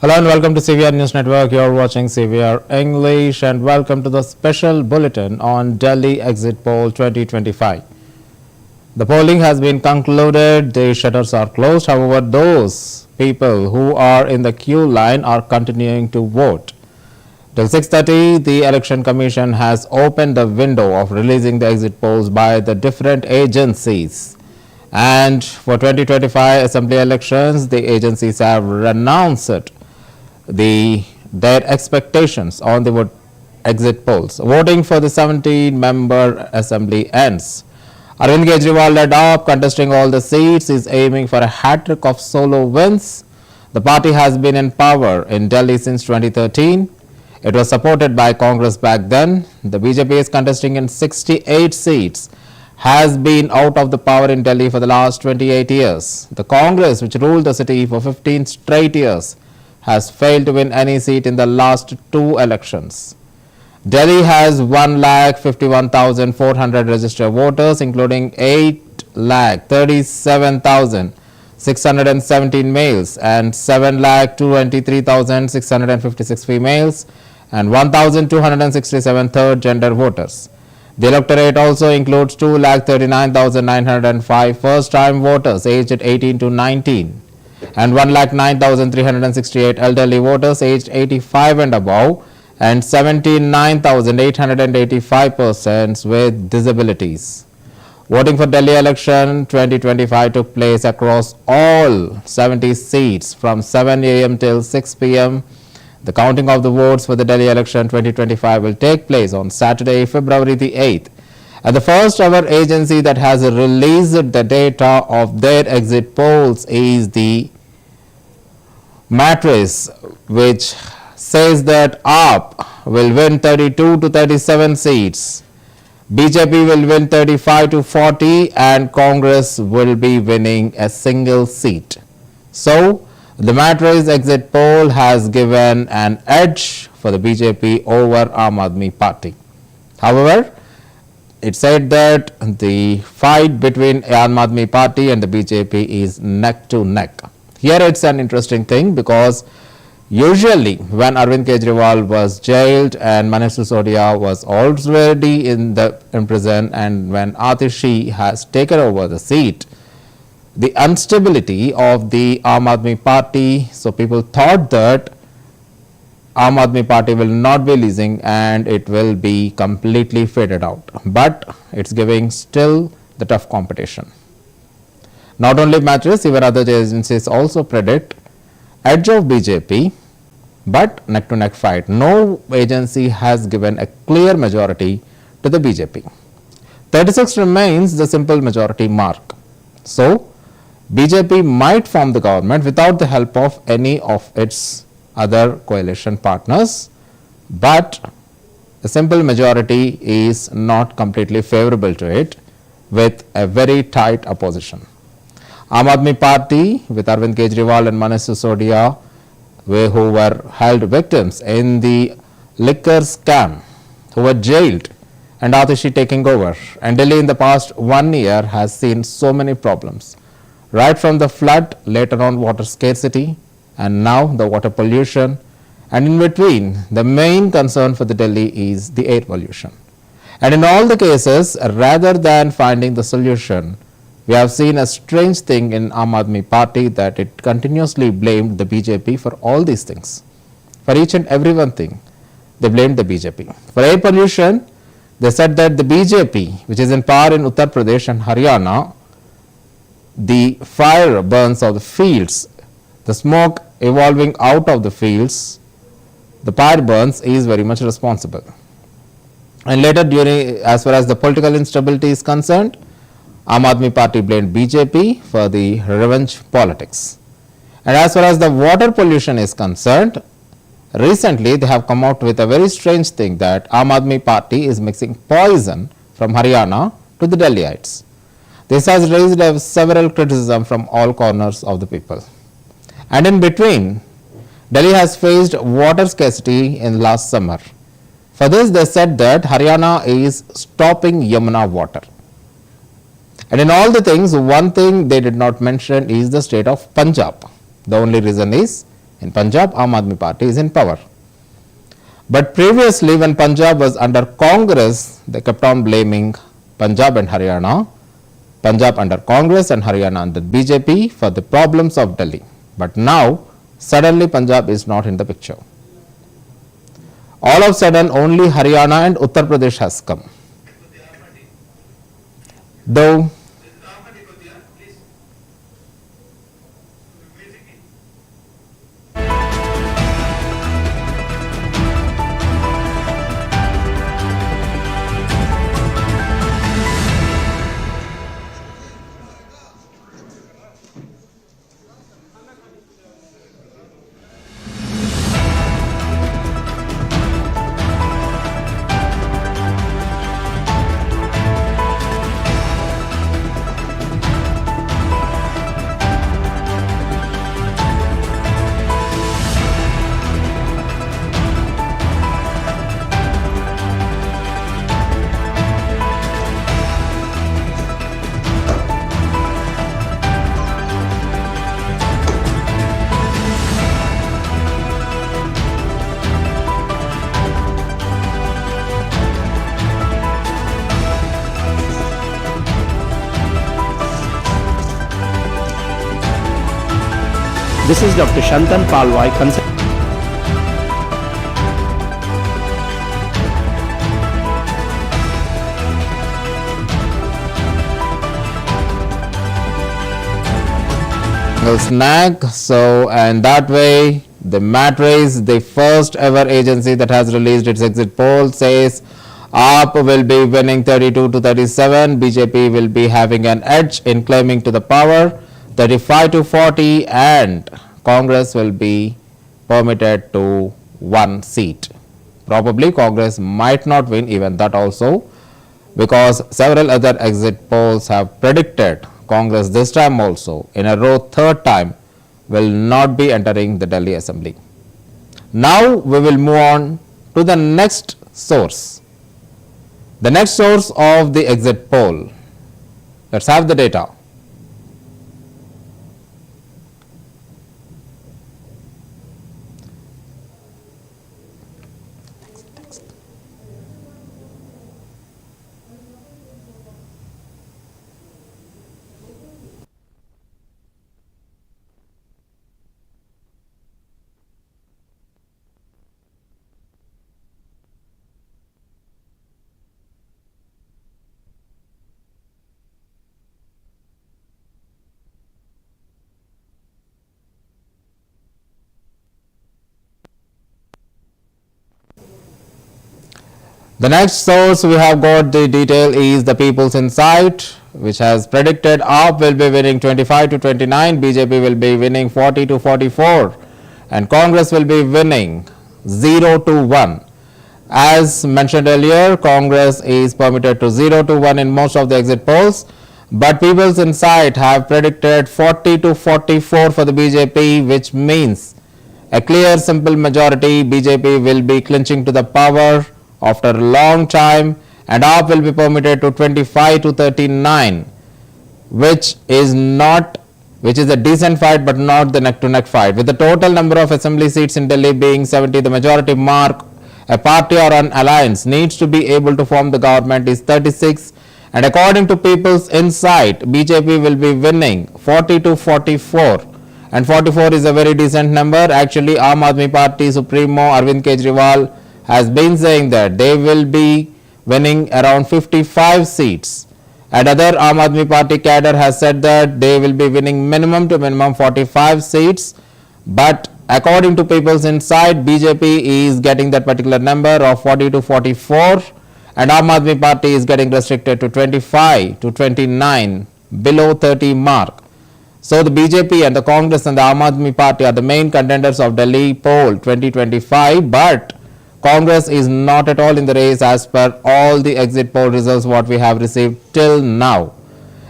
Hello and welcome to CVR News Network. You're watching CVR English and welcome to the special bulletin on Delhi exit poll 2025. The polling has been concluded. The shutters are closed. However, those people who are in the queue line are continuing to vote. Till 6:30, the Election Commission has opened the window of releasing the exit polls by the different agencies. And for 2025 Assembly elections, the agencies have announced their expectations on the exit polls. Voting for the 17-member assembly ends. Arvind Kejriwal led AAP, contesting all the seats, is aiming for a hat-trick of solo wins. The party has been in power in Delhi since 2013. It was supported by Congress back then. The BJP is contesting in 68 seats, has been out of the power in Delhi for the last 28 years. The Congress, which ruled the city for 15 straight years, has failed to win any seat in the last two elections. Delhi has 1,51,400 registered voters, including 8,37,617 males and 7,223,656 females and 1,267 third gender voters. The electorate also includes 2,39,905 first-time voters aged 18 to 19. And 1,09,368 elderly voters aged 85 and above, and 79,885 persons with disabilities. Voting for Delhi election 2025 took place across all 70 seats from 7 a.m. till 6 p.m. The counting of the votes for the Delhi election 2025 will take place on Saturday, February the 8th. And the first ever agency that has released the data of their exit polls is the Matrix, which says that AAP will win 32 to 37 seats, BJP will win 35 to 40, and Congress will be winning a single seat. So, the Matrix exit poll has given an edge for the BJP over Aam Aadmi Party. However, it said that the fight between Aam Aadmi Party and the BJP is neck to neck. Here it's an interesting thing because usually when Arvind Kejriwal was jailed and Manish Sisodia was already in prison, and when Atishi has taken over the seat, the instability of the Aam Aadmi Party, so people thought that Aam Aadmi Party will not be losing and it will be completely faded out. But it's giving still the tough competition. Not only Matrix, even other agencies also predict edge of BJP, but neck-to-neck fight. No agency has given a clear majority to the BJP. 36 remains the simple majority mark. So, BJP might form the government without the help of any of its other coalition partners, but a simple majority is not completely favorable to it with a very tight opposition. Aam Aadmi Party with Arvind Kejriwal and Manish Sisodia, who were held victims in the liquor scam, who were jailed, and Atishi taking over. And Delhi in the past 1 year has seen so many problems, right from the flood, later on water scarcity, and now the water pollution. And in between, the main concern for the Delhi is the air pollution. And in all the cases, rather than finding the solution, we have seen a strange thing in Aam Aadmi Party, that it continuously blamed the BJP for all these things. For each and every one thing, they blamed the BJP. For air pollution, they said that the BJP, which is in power in Uttar Pradesh and Haryana, the fire burns of the fields, the smoke evolving out of the fields, the fire burns is very much responsible. And later, as far as the political instability is concerned, Aam Aadmi Party blamed BJP for the revenge politics. And as far as the water pollution is concerned, recently they have come out with a very strange thing, that Aam Aadmi Party is mixing poison from Haryana to the Delhiites. This has raised several criticism from all corners of the people. And in between, Delhi has faced water scarcity in last summer. For this, they said that Haryana is stopping Yamuna water. And in all the things, one thing they did not mention is the state of Punjab. The only reason is In Punjab, Aam Aadmi Party is in power. But previously, when Punjab was under Congress, they kept on blaming Punjab and Haryana, Punjab under Congress and Haryana under BJP for the problems of Delhi. But now, suddenly Punjab is not in the picture. All of a sudden, only Haryana and Uttar Pradesh has come. Though This is Dr. Shantan Palwai, snag. So, and that way the Matrix, the first ever agency that has released its exit poll, says AAP will be winning 32 to 37, BJP will be having an edge in claiming to the power 35 to 40, and Congress will be permitted to 1 seat. Probably Congress might not win even that also, because several other exit polls have predicted Congress this time also in a row, third time, will not be entering the Delhi Assembly. Now we will move on to the next source. The next source of the exit poll. Let's have the data. The next source we have got the detail is the People's Insight, which has predicted AAP will be winning 25 to 29, BJP will be winning 40 to 44, and Congress will be winning 0 to 1. As mentioned earlier, Congress is permitted to 0 to 1 in most of the exit polls, but People's Insight have predicted 40 to 44 for the BJP, which means a clear, simple majority. BJP will be clinching to the power after a long time, and AAP will be permitted to 25 to 39, which is a decent fight but not the neck-to-neck fight. With the total number of assembly seats in Delhi being 70, the majority mark a party or an alliance needs to be able to form the government is 36, and according to People's Insight, BJP will be winning 40 to 44, and 44 is a very decent number. Actually, Aam Aadmi Party Supremo Arvind Kejriwal has been saying that they will be winning around 55 seats, and other Aam Aadmi Party cadre has said that they will be winning minimum to minimum 45 seats, but according to People's Insight, BJP is getting that particular number of 40 to 44, and Aam Aadmi Party is getting restricted to 25 to 29, below 30 mark. So the BJP and the Congress and the Aam Aadmi Party are the main contenders of Delhi poll 2025, but Congress is not at all in the race as per all the exit poll results what we have received till now.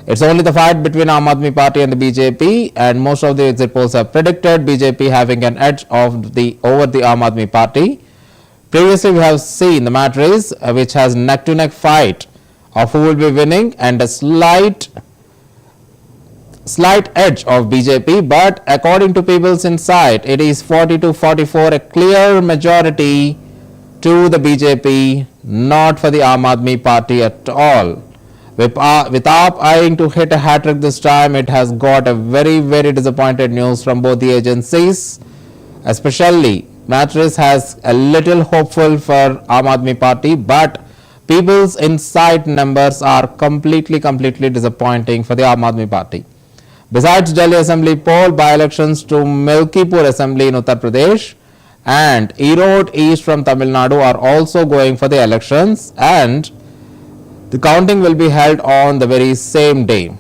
It's only the fight between Aam Aadmi Party and the BJP, and most of the exit polls have predicted BJP having an edge over the Aam Aadmi Party. Previously, we have seen the Matrix, which has neck-to-neck fight of who will be winning, and a slight slight edge of BJP, but according to People's Insight, it is 40 to 44, a clear majority to the BJP, not for the Aam Aadmi Party at all. With AAP eyeing to hit a hat-trick this time, it has got a very disappointed news from both the agencies. Especially, Mattress has a little hopeful for Aam Aadmi Party, but People's Insight numbers are completely disappointing for the Aam Aadmi Party. Besides Delhi Assembly poll, by-elections to Milkipur Assembly in Uttar Pradesh and Erode East from Tamil Nadu are also going for the elections, and the counting will be held on the very same day.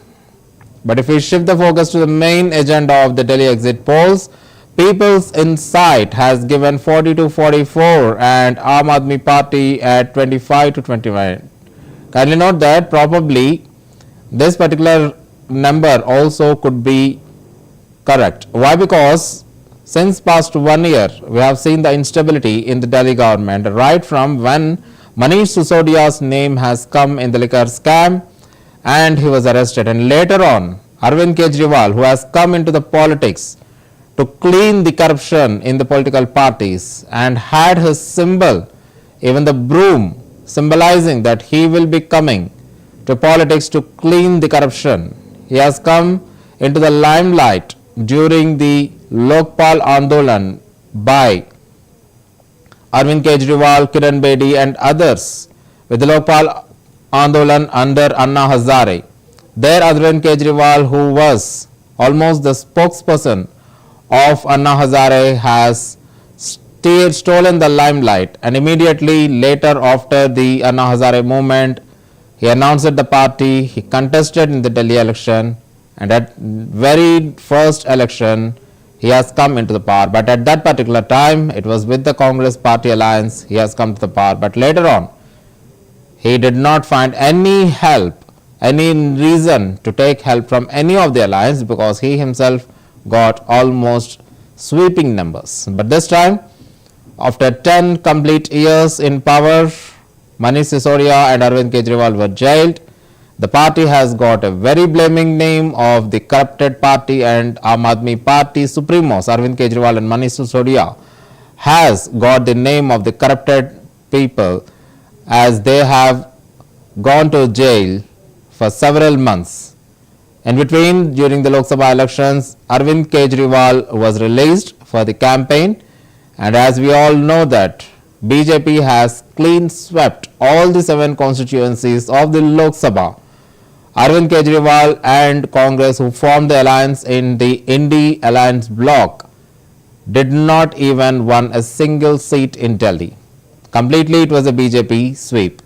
But if we shift the focus to the main agenda of the Delhi exit polls, People's Insight has given 40 to 44 and Aam Aadmi Party at 25 to 29. Kindly note that probably this particular number also could be correct. Why? Because since past 1 year, we have seen the instability in the Delhi government, right from when Manish Sisodia's name has come in the liquor scam and he was arrested, and later on Arvind Kejriwal, who has come into the politics to clean the corruption in the political parties and had his symbol, even the broom, symbolizing that he will be coming to politics to clean the corruption. He has come into the limelight during the Lokpal Andolan by Arvind Kejriwal, Kiran Bedi and others with the Lokpal Andolan under Anna Hazare. There Arvind Kejriwal, who was almost the spokesperson of Anna Hazare, has stolen the limelight, and immediately later after the Anna Hazare movement, he announced the party, he contested in the Delhi election, and at very first election he has come into the power. But at that particular time, it was with the Congress party alliance he has come to the power. But later on, he did not find any help, any reason to take help from any of the alliance, because he himself got almost sweeping numbers. But this time, after 10 complete years in power, Manish Sisodia and Arvind Kejriwal were jailed. The party has got a very blaming name of the corrupted party, and Aam Aadmi Party supremos Arvind Kejriwal and Manish Sisodia has got the name of the corrupted people, as they have gone to jail for several months. In between, during the Lok Sabha elections, Arvind Kejriwal was released for the campaign, and as we all know that BJP has clean swept all the 7 constituencies of the Lok Sabha. Arvind Kejriwal and Congress, who formed the alliance in the Indy Alliance bloc, did not even won a single seat in Delhi. Completely it was a BJP sweep.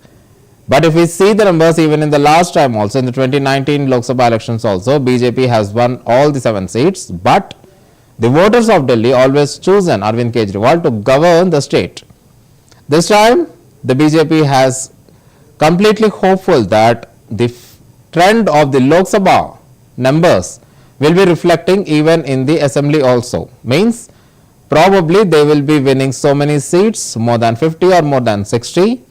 But if we see the numbers, even in the last time also, in the 2019 Lok Sabha elections also, BJP has won all the 7 seats, but the voters of Delhi always chosen Arvind Kejriwal to govern the state. This time, the BJP has completely hopeful that the trend of the Lok Sabha numbers will be reflecting even in the assembly also. Means probably they will be winning so many seats, more than 50 or more than 60,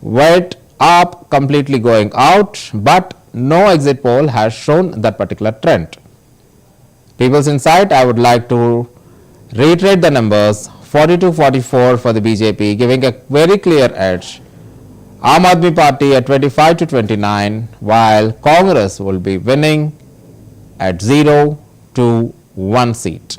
with AAP completely going out, but no exit poll has shown that particular trend. People's Insight, I would like to reiterate the numbers: 40 to 44 for the BJP, giving a very clear edge. Aam Aadmi Party at 25 to 29, while Congress will be winning at 0 to 1 seat.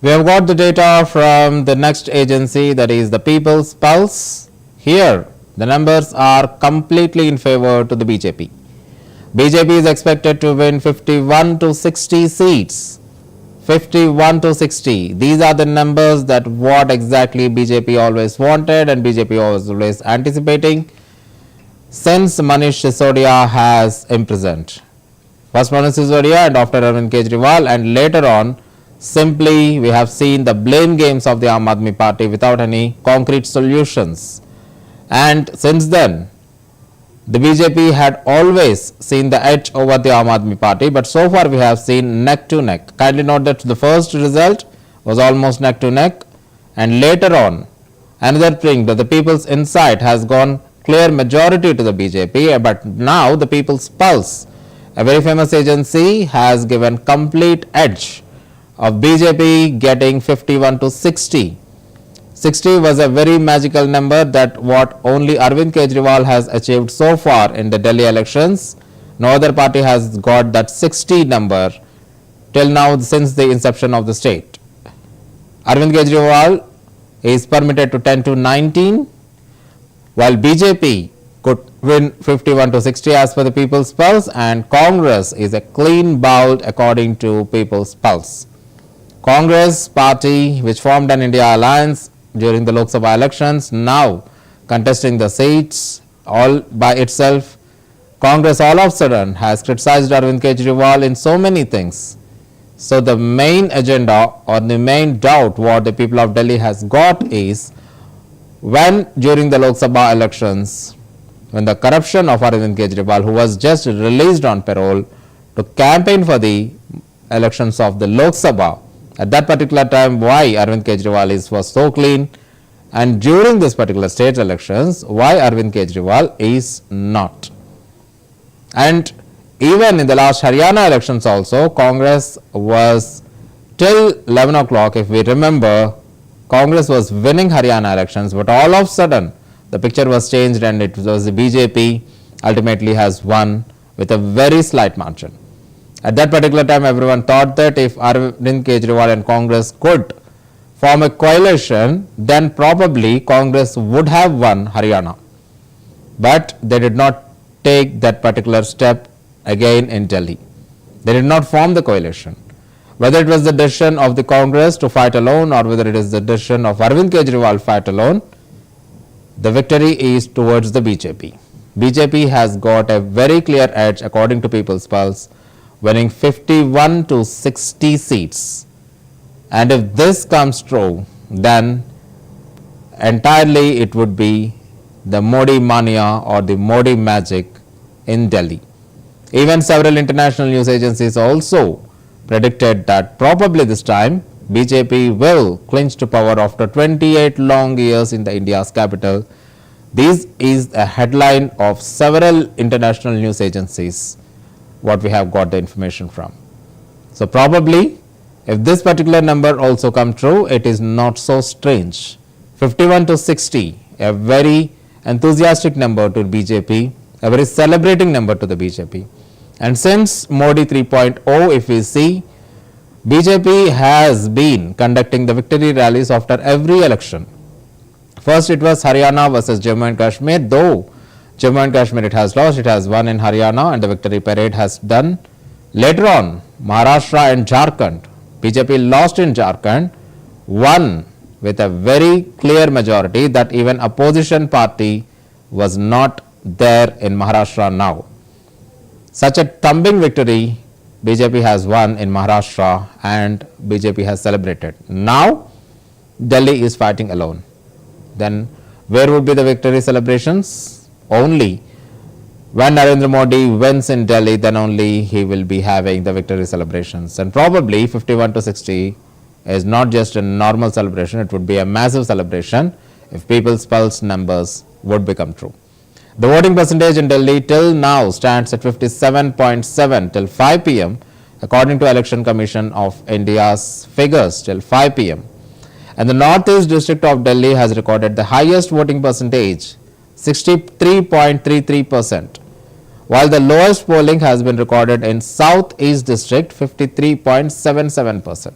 We have got the data from the next agency, that is the People's Pulse. Here, the numbers are completely in favor to the BJP. BJP is expected to win 51 to 60 seats. 51 to 60. These are the numbers that what exactly BJP always wanted and BJP was always anticipating since Manish Sisodia has imprisoned. First Manish Sisodia and after Arvind Kejriwal, and later on simply we have seen the blame games of the Aam Aadmi Party without any concrete solutions. And since then, the BJP had always seen the edge over the Aam Aadmi Party, but so far we have seen neck to neck. Kindly note that the first result was almost neck to neck, and later on another thing that the People's Insight has gone clear majority to the BJP, but now the People's Pulse, a very famous agency, has given complete edge of BJP getting 51 to 60. 60 was a very magical number that what only Arvind Kejriwal has achieved so far in the Delhi elections. No other party has got that 60 number till now since the inception of the state. Arvind Kejriwal is permitted to 10 to 19, while BJP could win 51 to 60 as per the People's Pulse, and Congress is a clean bowl according to People's Pulse. Congress party, which formed an India alliance during the Lok Sabha elections, now contesting the seats all by itself. Congress all of a sudden has criticized Arvind Kejriwal in so many things. So the main agenda or the main doubt what the people of Delhi has got is when during the Lok Sabha elections, when the corruption of Arvind Kejriwal, who was just released on parole to campaign for the elections of the Lok Sabha, at that particular time, why Arvind Kejriwal was so clean, and during this particular state elections, why Arvind Kejriwal is not. And even in the last Haryana elections also, Congress was till 11 o'clock, if we remember, Congress was winning Haryana elections, but all of a sudden the picture was changed and it was the BJP ultimately has won with a very slight margin. At that particular time, everyone thought that if Arvind Kejriwal and Congress could form a coalition, then probably Congress would have won Haryana. But they did not take that particular step again in Delhi. They did not form the coalition. Whether it was the decision of the Congress to fight alone or whether it is the decision of Arvind Kejriwal fight alone, the victory is towards the BJP. BJP has got a very clear edge according to People's Pulse, winning 51 to 60 seats. And if this comes true, then entirely it would be the Modi mania or the Modi magic in Delhi. Even several international news agencies also predicted that probably this time BJP will clinch to power after 28 long years in the India's capital. This is a headline of several international news agencies, what we have got the information from. So probably if this particular number also come true, it is not so strange. 51 to 60, a very enthusiastic number to BJP, a very celebrating number to the BJP. And since Modi 3.0, if we see, BJP has been conducting the victory rallies after every election. First it was Haryana versus Jammu and Kashmir, though Jammu and Kashmir it has lost, it has won in Haryana and the victory parade has done. Later on, Maharashtra and Jharkhand, BJP lost in Jharkhand, won with a very clear majority that even opposition party was not there in Maharashtra now. Such a thumping victory BJP has won in Maharashtra and BJP has celebrated. Now Delhi is fighting alone. Then where would be the victory celebrations? Only when Narendra Modi wins in Delhi, then only he will be having the victory celebrations. And probably 51 to 60 is not just a normal celebration, it would be a massive celebration if People's Pulse numbers would become true. The voting percentage in Delhi till now stands at 57.7 till 5 p.m. according to Election Commission of India's figures till 5 p.m. And the Northeast District of Delhi has recorded the highest voting percentage, 63.33%, while the lowest polling has been recorded in Southeast District, 53.77%.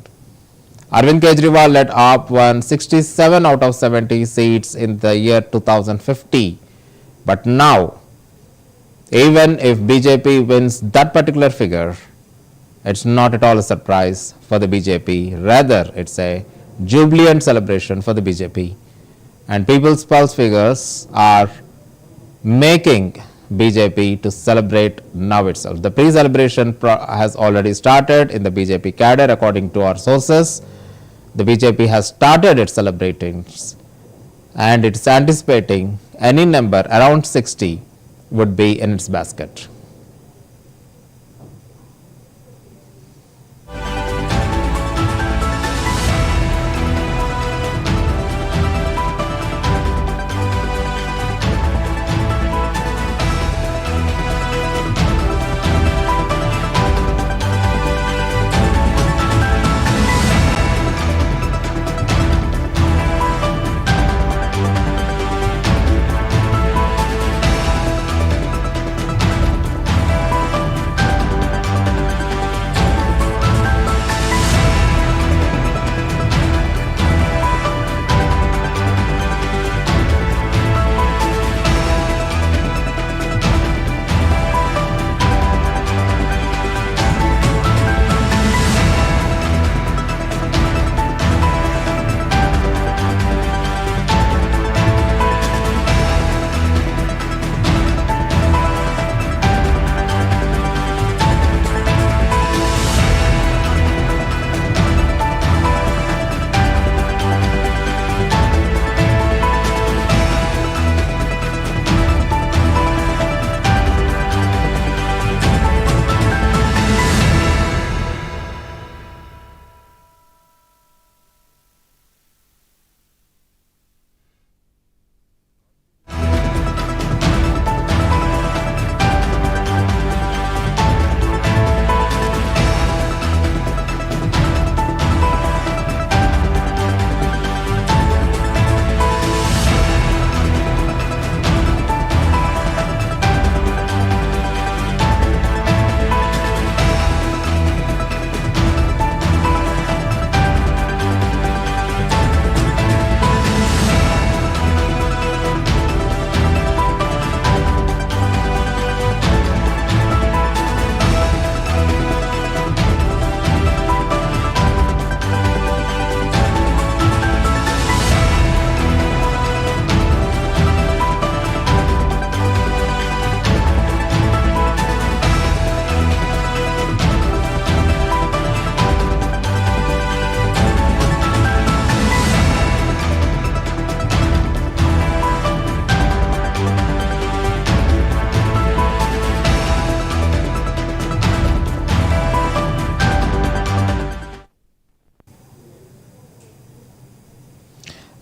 Arvind Kejriwal led AAP won 67 out of 70 seats in the year 2050. But now, even if BJP wins that particular figure, it's not at all a surprise for the BJP. Rather, it's a jubilant celebration for the BJP. And People's Pulse figures are making BJP to celebrate now itself. The pre-celebration has already started in the BJP cadre according to our sources. The BJP has started its celebrations and it's anticipating any number around 60 would be in its basket.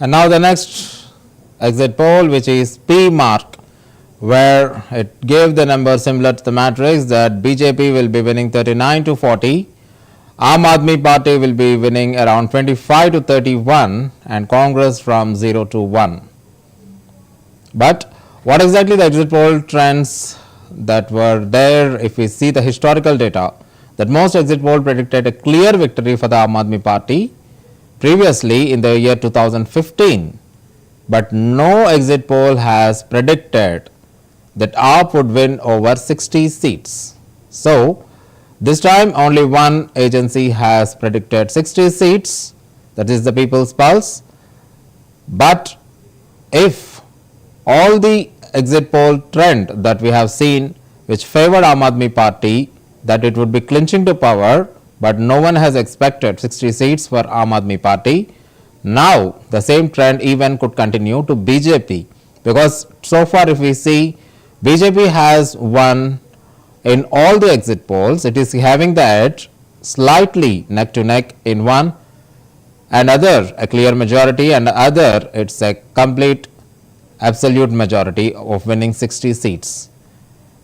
And now the next exit poll, which is P mark, where it gave the number similar to the matrix that BJP will be winning 39 to 40, Aam Aadmi Party will be winning around 25 to 31 and Congress from 0 to 1. But what exactly the exit poll trends that were there, if we see the historical data, that most exit poll predicted a clear victory for the Aam Aadmi Party previously in the year 2015, but no exit poll has predicted that AAP would win over 60 seats. So, this time only one agency has predicted 60 seats, that is the People's Pulse. But if all the exit poll trend that we have seen which favored Aam Aadmi Party, that it would be clinching to power, but no one has expected 60 seats for Aam Aadmi Party. Now, the same trend even could continue to BJP, because so far if we see, BJP has won in all the exit polls. It is having the edge slightly neck to neck in one, and other a clear majority, and other it's a complete absolute majority of winning 60 seats.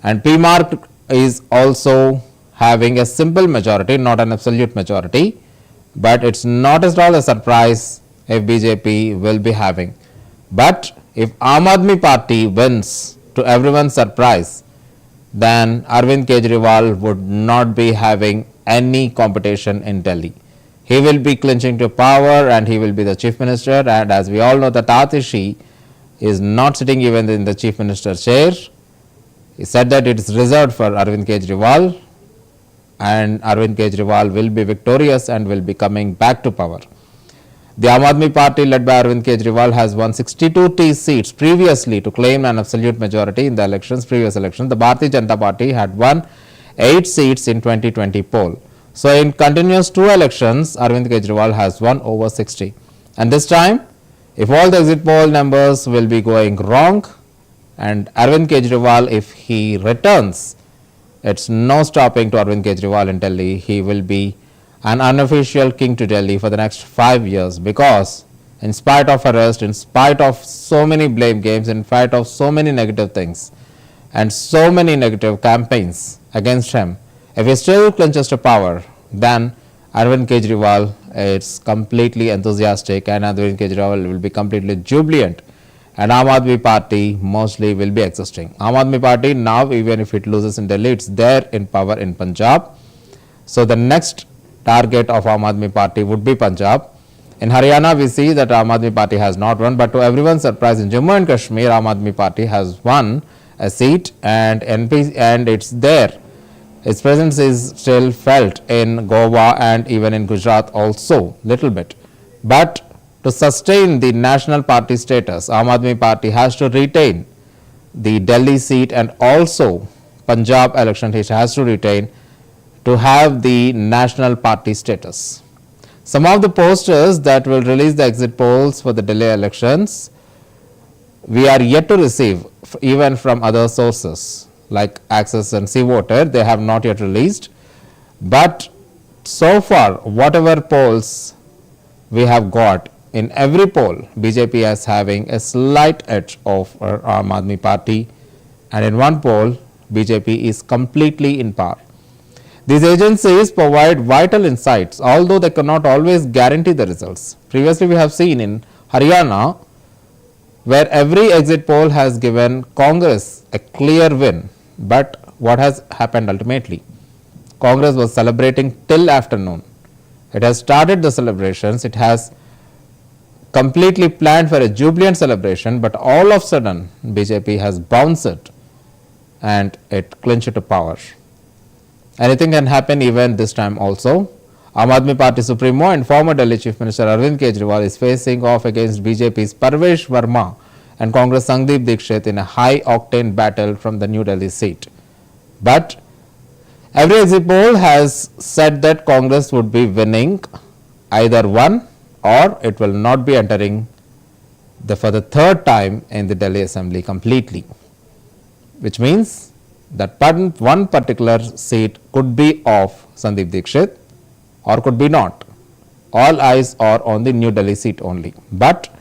And P mark is also having a simple majority, not an absolute majority, but it's not at all a surprise if BJP will be having. But if Aam Aadmi Party wins to everyone's surprise, then Arvind Kejriwal would not be having any competition in Delhi. he will be clinching to power and he will be the chief minister. And as we all know, that Atishi is not sitting even in the chief minister chair. He said that it is reserved for Arvind Kejriwal, and Arvind Kejriwal will be victorious and will be coming back to power. The Aam Aadmi Party led by Arvind Kejriwal has won 62 seats previously to claim an absolute majority in the previous elections. The Bharatiya Janata Party had won 8 seats in 2020 poll. So in continuous 2 elections, Arvind Kejriwal has won over 60. And this time, if all the exit poll numbers will be going wrong, and Arvind Kejriwal, if he returns, it's no stopping to Arvind Kejriwal in Delhi. He will be an unofficial king to Delhi for the next 5 years, because in spite of arrest, in spite of so many blame games, in spite of so many negative things and so many negative campaigns against him, if he still clinches to power, then Arvind Kejriwal is completely enthusiastic and Arvind Kejriwal will be completely jubilant, and Aam Aadmi Party mostly will be existing. Aam Aadmi Party now, even if it loses in Delhi, it's there in power in Punjab. So the next target of Aam Aadmi Party would be Punjab. In Haryana, we see that Aam Aadmi Party has not won, but to everyone's surprise, in Jammu and Kashmir, Aam Aadmi Party has won a seat, and it's there. Its presence is still felt in Goa and even in Gujarat also, little bit. But to sustain the national party status, Aam Aadmi Party has to retain the Delhi seat, and also Punjab election it has to retain to have the national party status. Some of the posters that will release the exit polls for the Delhi elections, we are yet to receive even from other sources like Access and See Voter. They have not yet released. But so far, whatever polls we have got, in every poll, BJP is having a slight edge of Aam Aadmi Party, and in one poll, BJP is completely in power. These agencies provide vital insights, although they cannot always guarantee the results. Previously, we have seen in Haryana, where every exit poll has given Congress a clear win. But what has happened ultimately? Congress was celebrating till afternoon. It has started the celebrations. It has completely planned for a jubilant celebration, but all of a sudden, BJP has bounced it and it clinched to power. Anything can happen even this time also. Aam Aadmi Party Supremo and former Delhi Chief Minister Arvind Kejriwal is facing off against BJP's Parvesh Verma and Congress Sandeep Dikshit in a high-octane battle from the New Delhi seat. But every exit poll has said that Congress would be winning either one, or it will not be entering for the third time in the Delhi Assembly completely, which means that one particular seat could be of Sandeep Dikshit or could be not. All eyes are on the New Delhi seat only. But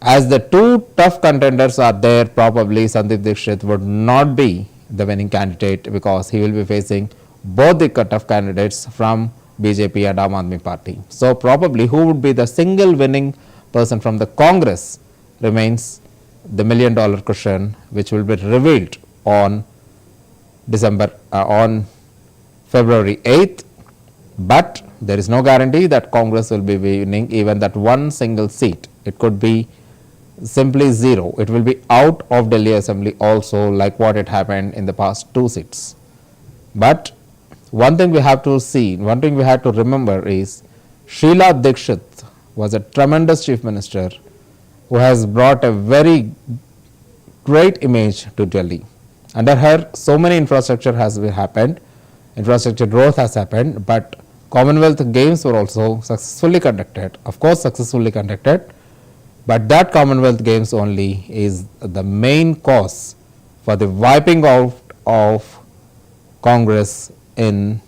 as the two tough contenders are there, probably Sandeep Dikshit would not be the winning candidate, because he will be facing both the tough candidates from BJP and Aam Aadmi Party. So probably who would be the single winning person from the Congress remains the $1 million question, which will be revealed on February 8th. But there is no guarantee that Congress will be winning even that one single seat. It could be simply zero. It will be out of Delhi Assembly also, like what it happened in the past 2 seats. But one thing we have to see, one thing we have to remember is Sheila Dikshit was a tremendous chief minister who has brought a very great image to Delhi. Under her, so many infrastructure has happened, infrastructure growth has happened, but Commonwealth Games were also successfully conducted, of course successfully conducted, but that Commonwealth Games only is the main cause for the wiping out of Congress in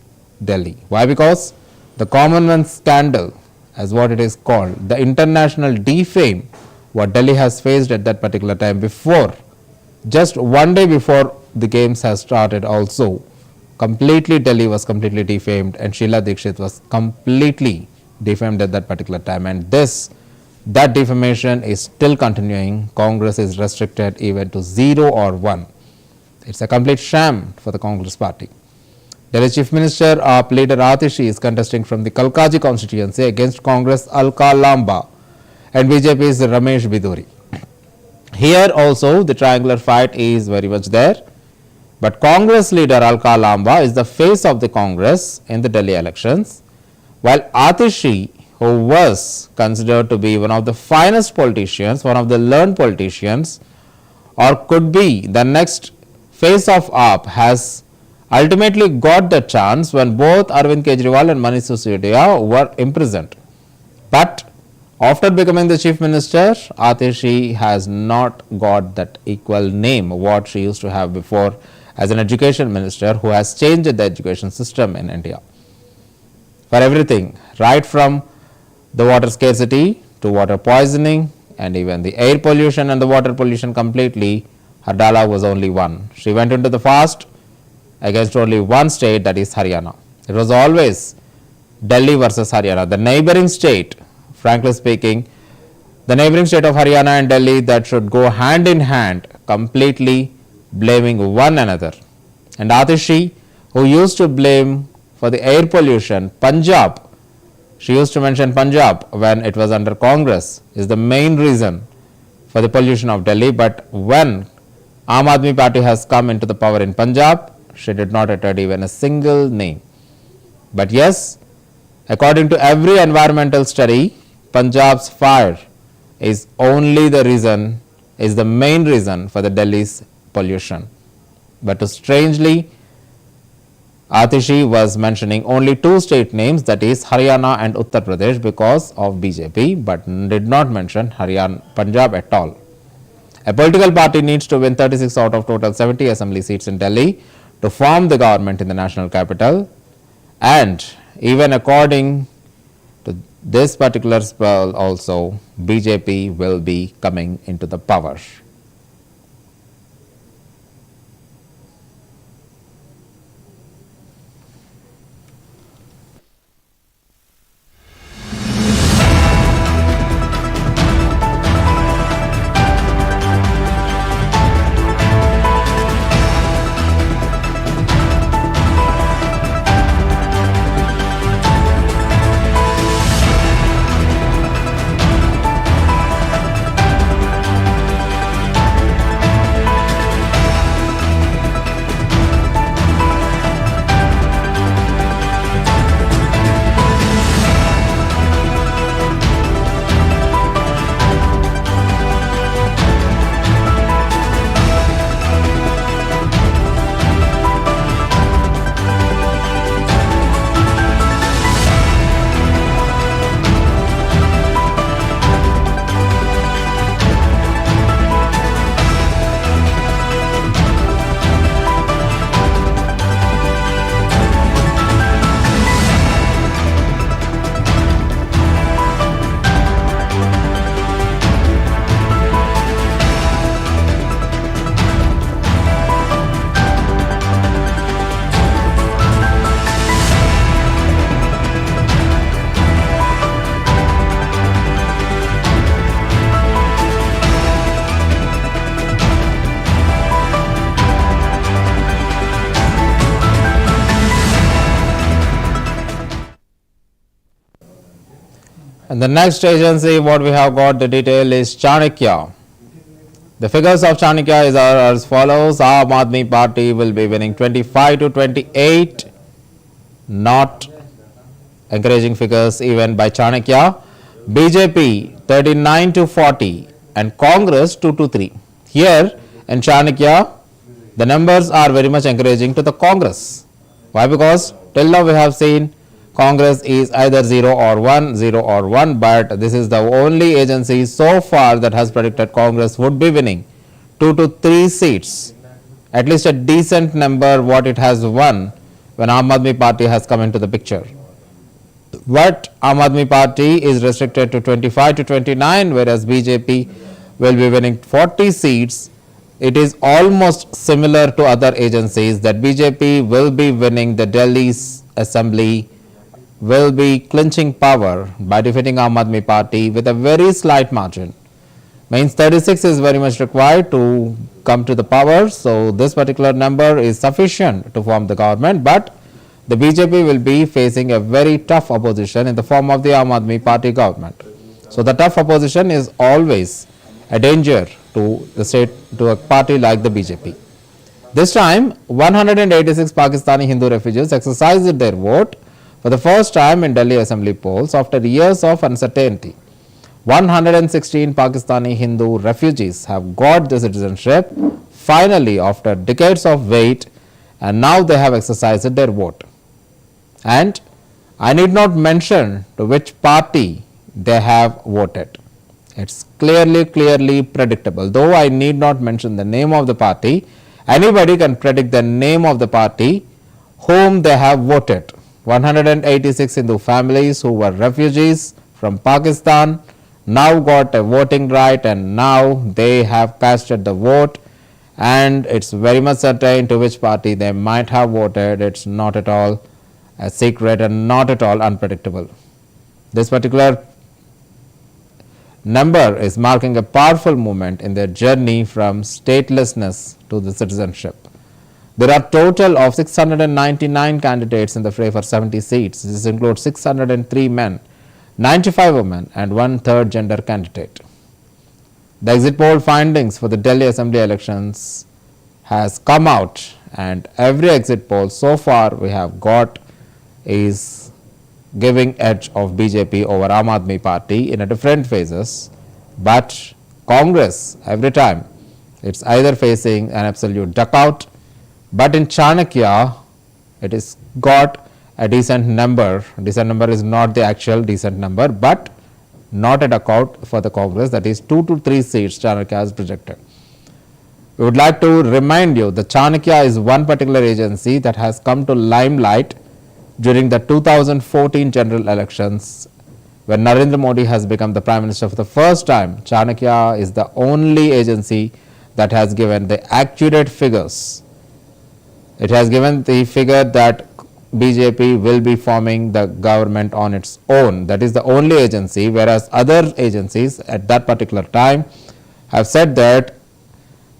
Delhi. Why? Because the Commonwealth scandal, as what it is called, the international defame what Delhi has faced at that particular time, before, just one day before the games has started also, completely Delhi was completely defamed, and Sheila Dikshit was completely defamed at that particular time, and that defamation is still continuing. Congress is restricted even to 0 or 1. It's a complete sham for the Congress party. Delhi Chief Minister AAP leader Atishi is contesting from the Kalkaji constituency against Congress Alka Lamba and BJP's Ramesh Biduri. Here also the triangular fight is very much there, but Congress leader Alka Lamba is the face of the Congress in the Delhi elections, while Atishi, who was considered to be one of the finest politicians, one of the learned politicians, or could be the next face of AAP, has ultimately got the chance when both Arvind Kejriwal and Manish Sisodia were imprisoned. But after becoming the chief minister, Atishi has not got that equal name what she used to have before as an education minister who has changed the education system in India. For everything, right from the water scarcity to water poisoning and even the air pollution and the water pollution completely, her dialogue was only one. She went into the fast against only one state, that is Haryana. It was always Delhi versus Haryana, the neighboring state. Frankly speaking, the neighboring state of Haryana and Delhi that should go hand in hand, completely blaming one another. And Atishi, who used to blame for the air pollution Punjab, she used to mention Punjab when it was under Congress, is the main reason for the pollution of Delhi. But when Aam Aadmi Party has come into the power in Punjab, she did not utter even a single name. But yes, according to every environmental study, Punjab's fire is only the reason, is the main reason for the Delhi's pollution. But strangely, Atishi was mentioning only two state names, that is Haryana and Uttar Pradesh, because of BJP, but did not mention Haryana, Punjab at all. A political party needs to win 36 out of total 70 assembly seats in Delhi to form the government in the national capital, and even according to this particular spell also, BJP will be coming into the power. And the next agency, what we have got the detail is Chanakya. The figures of Chanakya are as follows. Aam Aadmi Party will be winning 25 to 28. Not encouraging figures even by Chanakya. BJP 39 to 40 and Congress 2 to 3. Here in Chanakya, the numbers are very much encouraging to the Congress. Why? Because till now we have seen Congress is either 0 or 1, but this is the only agency so far that has predicted Congress would be winning 2 to 3 seats, at least a decent number what it has won when Aam Aadmi Party has come into the picture. But Aam Aadmi Party is restricted to 25 to 29, whereas BJP will be winning 40 seats. It is almost similar to other agencies that BJP will be winning the Delhi's assembly, will be clinching power by defeating Aam Aadmi Party with a very slight margin. Means 36 is very much required to come to the power. So this particular number is sufficient to form the government. But the BJP will be facing a very tough opposition in the form of the Aam Aadmi Party government. So the tough opposition is always a danger to the state, to a party like the BJP. This time, 186 Pakistani Hindu refugees exercised their vote for the first time in Delhi Assembly polls after years of uncertainty. 116 Pakistani Hindu refugees have got the citizenship finally after decades of wait, and now they have exercised their vote. And I need not mention to which party they have voted. It's clearly predictable. Though I need not mention the name of the party, anybody can predict the name of the party whom they have voted. 186 Hindu families who were refugees from Pakistan now got a voting right, and now they have casted the vote, and it's very much certain to which party they might have voted. It's not at all a secret and not at all unpredictable. This particular number is marking a powerful movement in their journey from statelessness to the citizenship. There are total of 699 candidates in the fray for 70 seats. This includes 603 men, 95 women and 1/3 gender candidate. The exit poll findings for the Delhi Assembly elections has come out, and every exit poll so far we have got is giving edge of BJP over Aam Aadmi Party in a different phases, but Congress every time it's either facing an absolute duckout, but in Chanakya it is got a decent number. Decent number is not the actual decent number, but not a duckout for the Congress, that is 2 to 3 seats Chanakya has projected. We would like to remind you that Chanakya is one particular agency that has come to limelight during the 2014 general elections, when Narendra Modi has become the Prime Minister for the first time. Chanakya is the only agency that has given the accurate figures. It has given the figure that BJP will be forming the government on its own. That is the only agency, whereas other agencies at that particular time have said that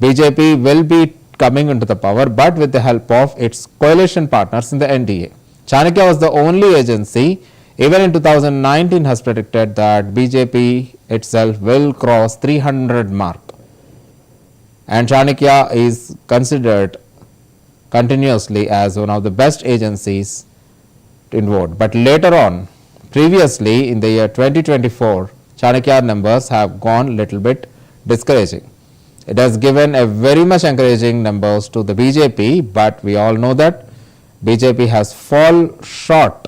BJP will be coming into the power, but with the help of its coalition partners in the NDA. Chanakya was the only agency, even in 2019, has predicted that BJP itself will cross 300 mark. And Chanakya is considered continuously as one of the best agencies in vote. But later on, previously in the year 2024, Chanakya numbers have gone little bit discouraging. It has given a very much encouraging numbers to the BJP, but we all know that BJP has fallen short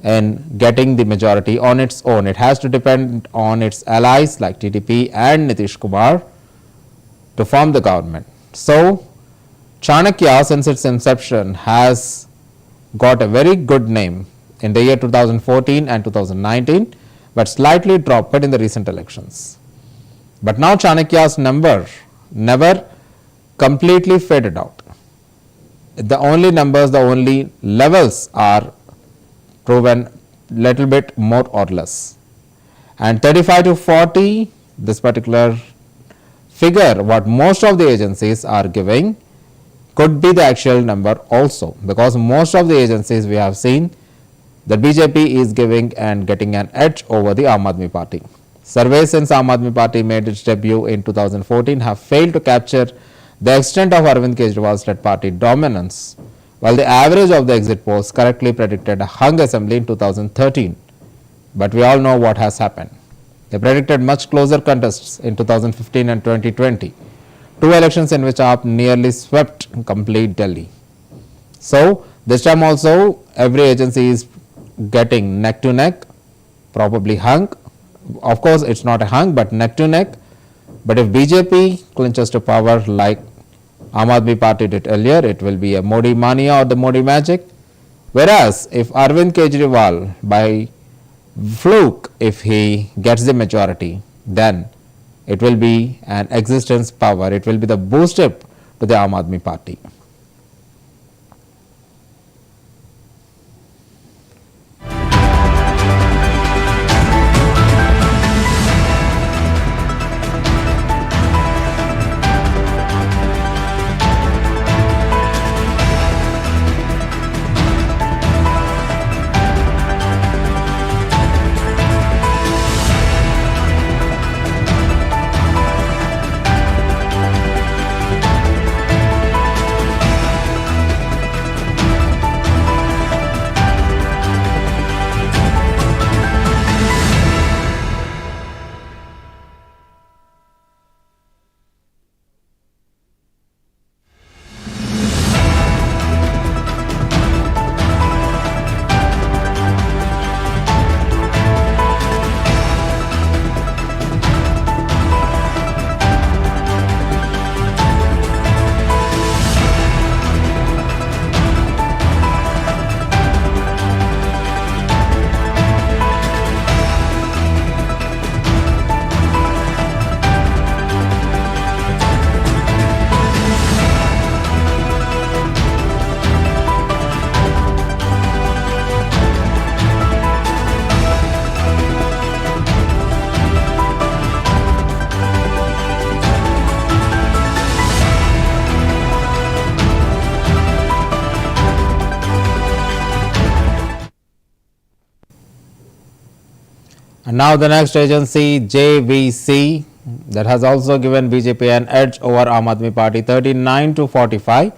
in getting the majority on its own. It has to depend on its allies like TDP and Nitish Kumar to form the government. So Chanakya, since its inception, has got a very good name in the year 2014 and 2019, but slightly dropped in the recent elections. But now Chanakya's number never completely faded out. The only numbers, the only levels are proven little bit more or less. And 35 to 40, this particular figure, what most of the agencies are giving, could be the actual number also, because most of the agencies we have seen that BJP is giving and getting an edge over the Aam Aadmi Party. Surveys since Aam Aadmi Party made its debut in 2014 have failed to capture the extent of Arvind Kejriwal's led party dominance, while the average of the exit polls correctly predicted a hung assembly in 2013. But we all know what has happened. They predicted much closer contests in 2015 and 2020, two elections in which AAP nearly swept complete Delhi. So this time also every agency is getting neck to neck, probably hung. Of course, it's not a hung, but neck to neck. But if BJP clinches to power like Aam Aadmi Party did earlier, it will be a Modi mania or the Modi magic. Whereas if Arvind Kejriwal by fluke, if he gets the majority, then it will be an existence power. It will be the boost up to the Aam Aadmi Party. And now the next agency, JVC, that has also given BJP an edge over Aam Aadmi Party 39 to 45.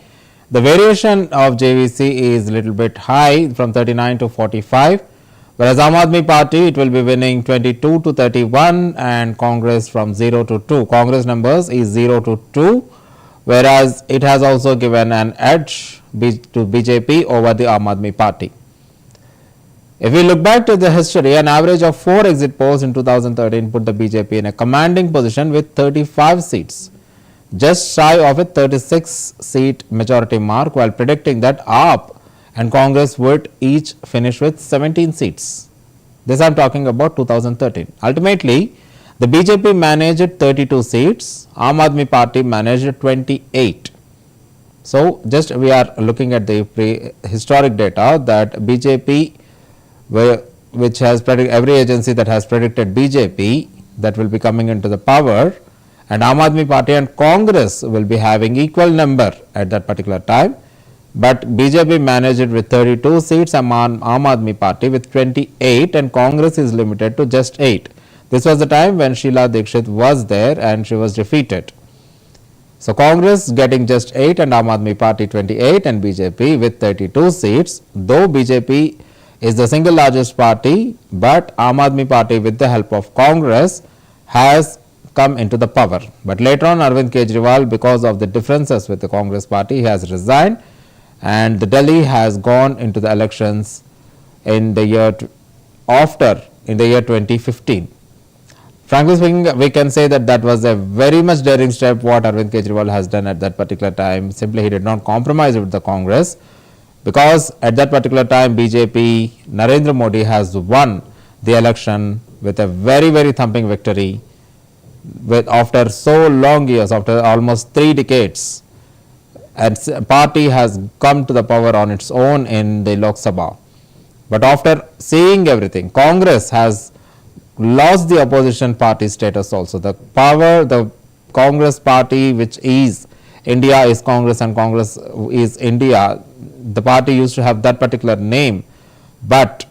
The variation of JVC is a little bit high from 39 to 45, whereas Aam Aadmi Party, it will be winning 22 to 31 and Congress from 0 to 2. Congress numbers is 0 to 2, whereas it has also given an edge to BJP over the Aam Aadmi Party. If we look back to the history, an average of 4 exit polls in 2013 put the BJP in a commanding position with 35 seats, just shy of a 36-seat majority mark, while predicting that AAP and Congress would each finish with 17 seats. This I am talking about 2013. Ultimately, the BJP managed 32 seats, Aam Aadmi Party managed 28. So, just we are looking at the historic data that BJP, which has predicted, every agency that has predicted BJP that will be coming into the power, and Aam Aadmi Party and Congress will be having equal number at that particular time, but BJP managed it with 32 seats, and Aam Aadmi Party with 28, and Congress is limited to just 8. This was the time when Sheila Dikshit was there and she was defeated. So, Congress getting just 8 and Aam Aadmi Party 28 and BJP with 32 seats, though BJP is the single largest party, but Aam Aadmi Party with the help of Congress has come into the power. But later on, Arvind Kejriwal, because of the differences with the Congress party, he has resigned, and the Delhi has gone into the elections in the year in the year 2015. Frankly speaking, we can say that that was a very much daring step what Arvind Kejriwal has done at that particular time. Simply he did not compromise with the Congress, because at that particular time BJP, Narendra Modi has won the election with a very, very thumping victory after so long years, after almost 3 decades, and party has come to the power on its own in the Lok Sabha. But after seeing everything, Congress has lost the opposition party status also. The power, the Congress party, which is India is Congress and Congress is India, the party used to have that particular name, but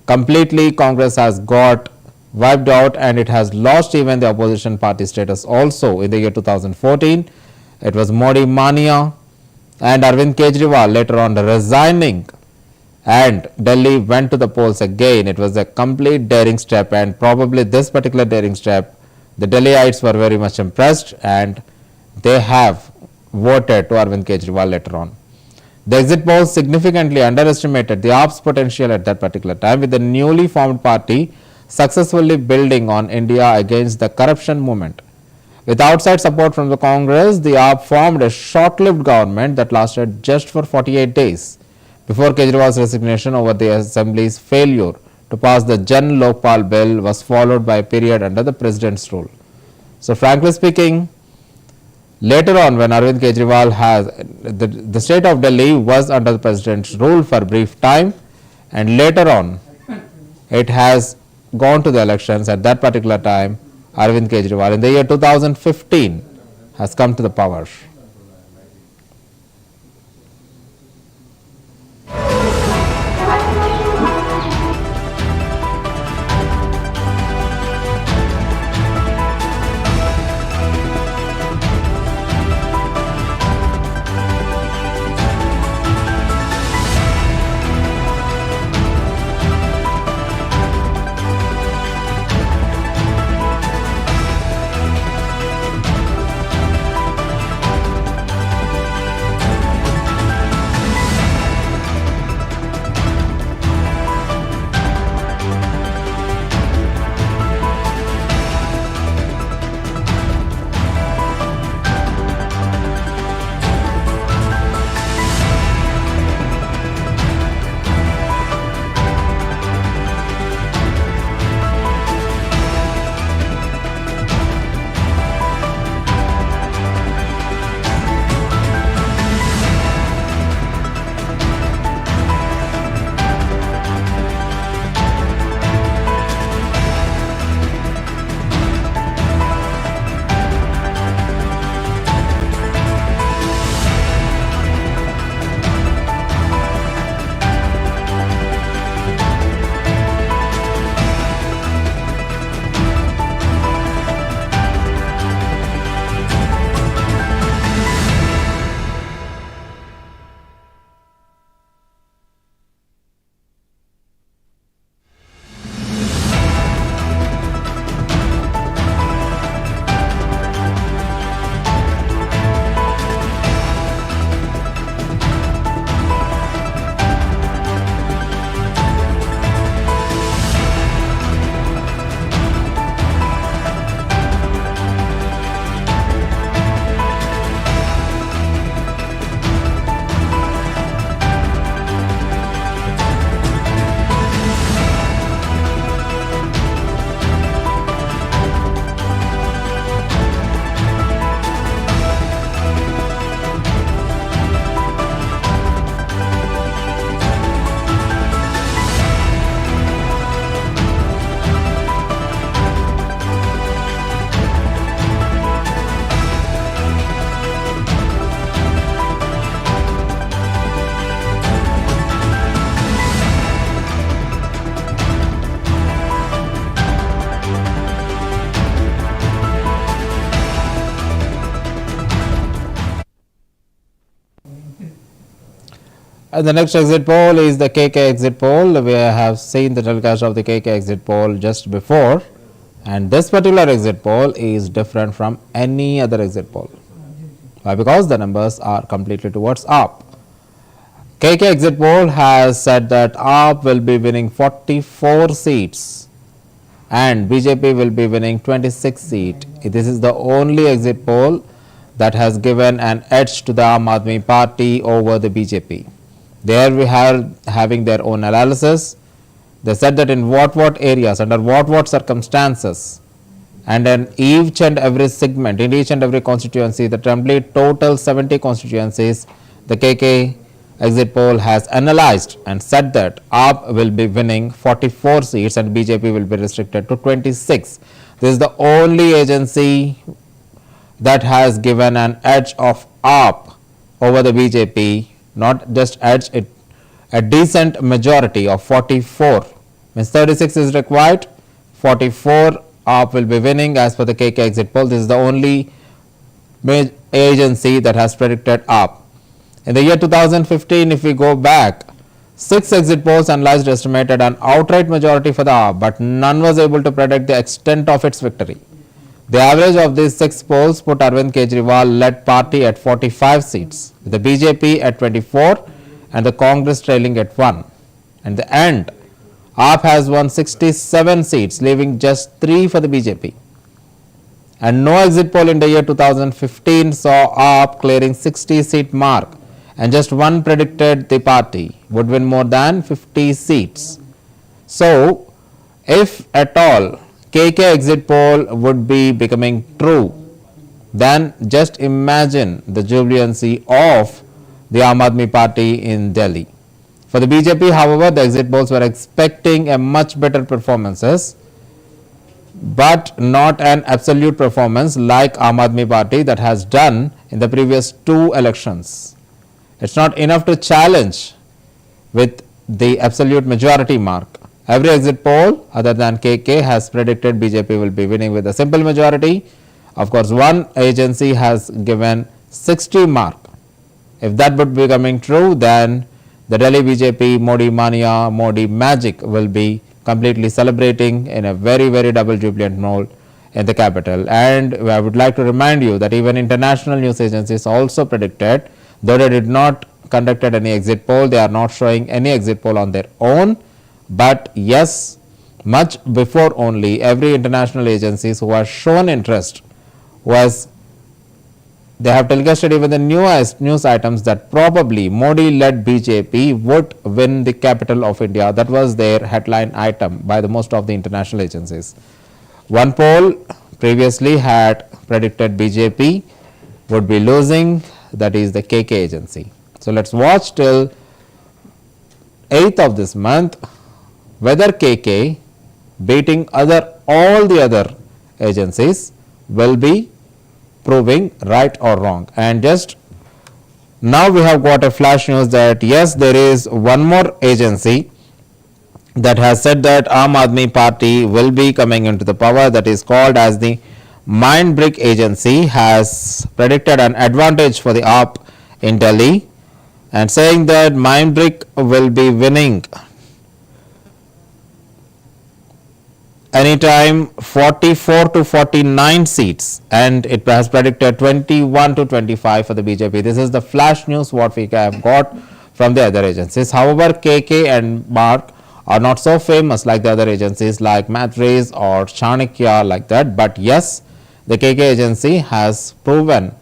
completely Congress has got wiped out and it has lost even the opposition party status also in the year 2014. It was Modi mania, and Arvind Kejriwal later on resigning, and Delhi went to the polls again. It was a complete daring step, and probably this particular daring step, the Delhiites were very much impressed and they have voted to Arvind Kejriwal later on. The exit polls significantly underestimated the AAP's potential at that particular time, with the newly formed party successfully building on India against the corruption movement. With outside support from the Congress, the AAP formed a short-lived government that lasted just for 48 days before Kejriwal's resignation over the Assembly's failure to pass the Jan Lokpal bill was followed by a period under the president's rule. So, frankly speaking, later on, when Arvind Kejriwal has the state of Delhi was under the president's rule for a brief time, and later on it has gone to the elections. At that particular time, Arvind Kejriwal in the year 2015 has come to the power. The next exit poll is the KK exit poll. We have seen the telecast of the KK exit poll just before, and this particular exit poll is different from any other exit poll. Why? Because the numbers are completely towards AAP. KK exit poll has said that AAP will be winning 44 seats and BJP will be winning 26 seats. This is the only exit poll that has given an edge to the Aam Aadmi Party over the BJP. There we are having their own analysis. They said that in what areas, under what circumstances, and in each and every segment, in each and every constituency, the complete total 70 constituencies, the KK exit poll has analyzed and said that AAP will be winning 44 seats and BJP will be restricted to 26. This is the only agency that has given an edge of AAP over the BJP, not just edge, it a decent majority of 44. Means 36 is required, 44 AAP will be winning as per the KK exit poll. This is the only agency that has predicted AAP. In the year 2015, if we go back, 6 exit polls analyzed estimated an outright majority for the AAP, but none was able to predict the extent of its victory. The average of these 6 polls put Arvind Kejriwal-led party at 45 seats, with the BJP at 24 and the Congress trailing at 1. At the end, AAP has won 67 seats, leaving just 3 for the BJP. And no exit poll in the year 2015 saw AAP clearing 60-seat mark, and just one predicted the party would win more than 50 seats. So, if at all KK exit poll would be becoming true, then just imagine the jubilancy of the Aam Aadmi Party in Delhi. For the BJP, however, the exit polls were expecting a much better performances, but not an absolute performance like Aam Aadmi Party that has done in the previous 2 elections. It's not enough to challenge with the absolute majority mark. Every exit poll other than KK has predicted BJP will be winning with a simple majority. Of course, one agency has given 60 mark. If that would be coming true, then the Delhi BJP Modi Mania, Modi Magic will be completely celebrating in a very, very double jubilant mode in the capital. And I would like to remind you that even international news agencies also predicted, though they did not conducted any exit poll, they are not showing any exit poll on their own. But yes, much before only, every international agencies who have shown interest was, they have telecasted even the newest news items that probably Modi-led BJP would win the capital of India. That was their headline item by the most of the international agencies. One poll previously had predicted BJP would be losing, that is the KK agency. So let's watch till 8th of this month whether KK beating all the other agencies will be proving right or wrong. And just now we have got a flash news that yes, there is one more agency that has said that Aam Aadmi Party will be coming into the power, that is called as the Mind Brick agency, has predicted an advantage for the AAP in Delhi and saying that Mind Brick will be winning anytime 44 to 49 seats, and it has predicted 21 to 25 for the BJP. This is the flash news what we have got from the other agencies. However, KK and Mark are not so famous like the other agencies like Matrix or Chanakya like that, but yes, the KK agency has proven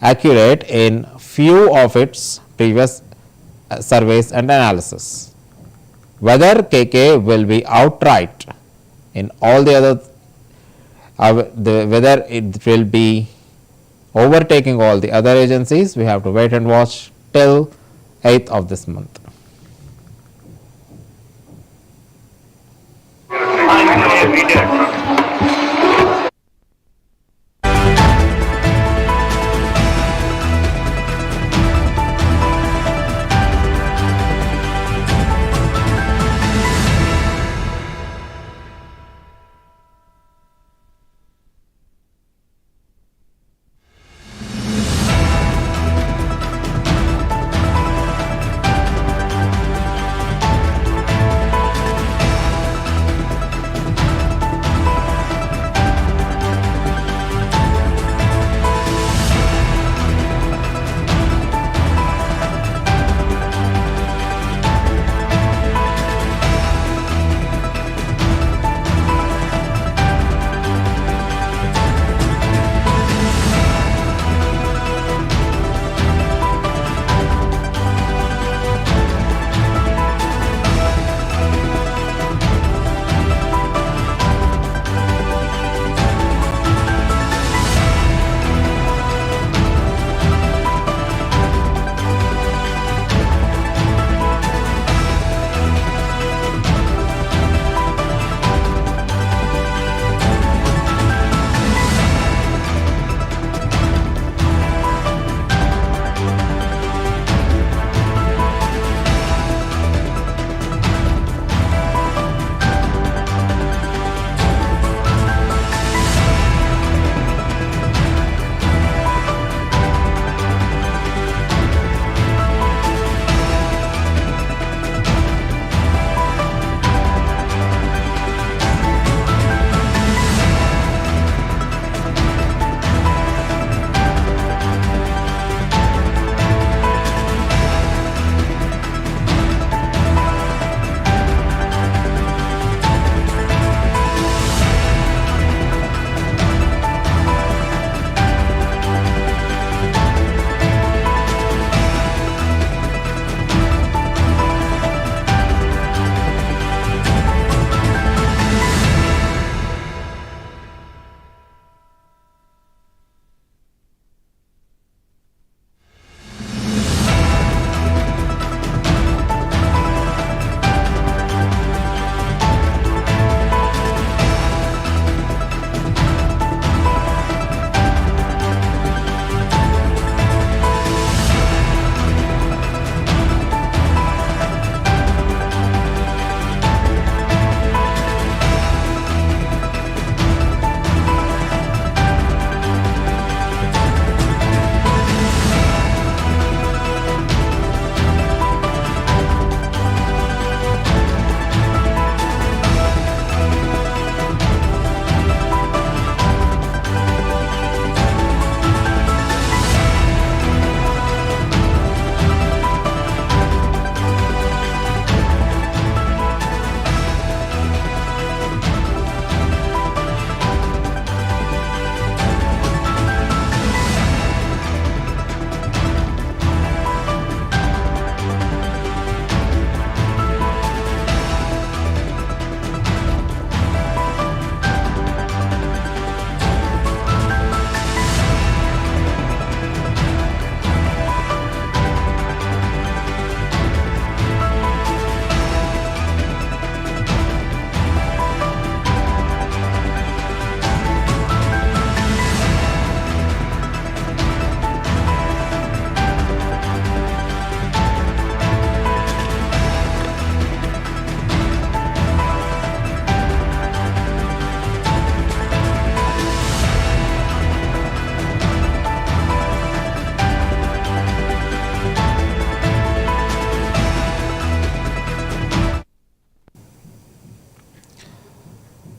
accurate in few of its previous surveys and analysis. Whether KK will be outright in all the other, whether it will be overtaking all the other agencies, we have to wait and watch till 8th of this month.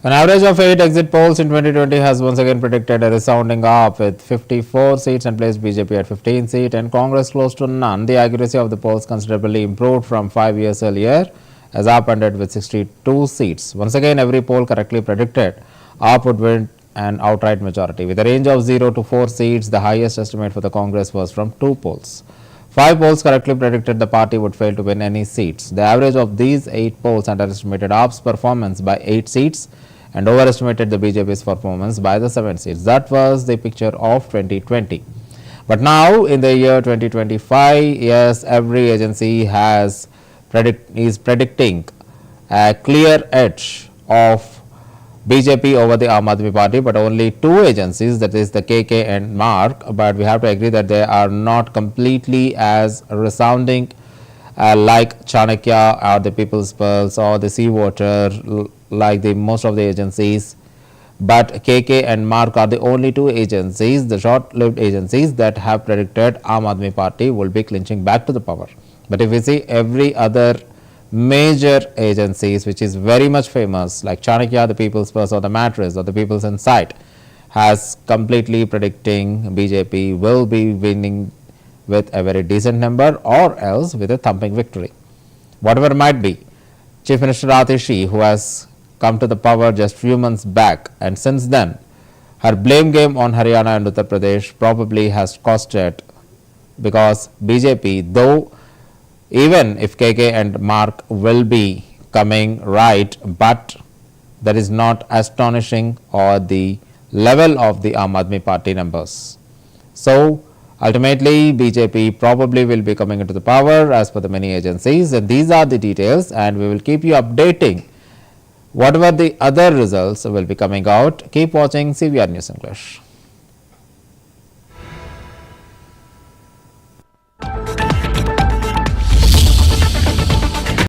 An average of 8 exit polls in 2020 has once again predicted a resounding up with 54 seats and placed BJP at 15 seats and Congress close to none. The accuracy of the polls considerably improved from 5 years earlier as AAP ended with 62 seats. Once again, every poll correctly predicted AAP would win an outright majority. With a range of 0 to 4 seats, the highest estimate for the Congress was from 2 polls. 5 polls correctly predicted the party would fail to win any seats. The average of these 8 polls underestimated AAP's performance by 8 seats and overestimated the BJP's performance by the 7 seats. That was the picture of 2020. But now in the year 2025, yes, every agency is predicting a clear edge of BJP over the Aam Aadmi Party, but only 2 agencies, that is the KK and Mark, but we have to agree that they are not completely as resounding like Chanakya or the People's Pulse or the Sea Water, like the most of the agencies. But KK and Mark are the only 2 agencies, the short-lived agencies, that have predicted Aam Aadmi Party will be clinching back to the power. But if we see every other major agencies which is very much famous, like Chanakya, the People's Pulse or the Mattress or the People's Insight, has completely predicting BJP will be winning with a very decent number or else with a thumping victory. Whatever might be, Chief Minister Atishi, who has come to the power just few months back, and since then her blame game on Haryana and Uttar Pradesh probably has costed, because BJP, though even if KK and Mark will be coming right, but that is not astonishing or the level of the Aam Aadmi Party numbers. So ultimately BJP probably will be coming into the power as per the many agencies, and these are the details, and we will keep you updating whatever the other results will be coming out. Keep watching CVR News English.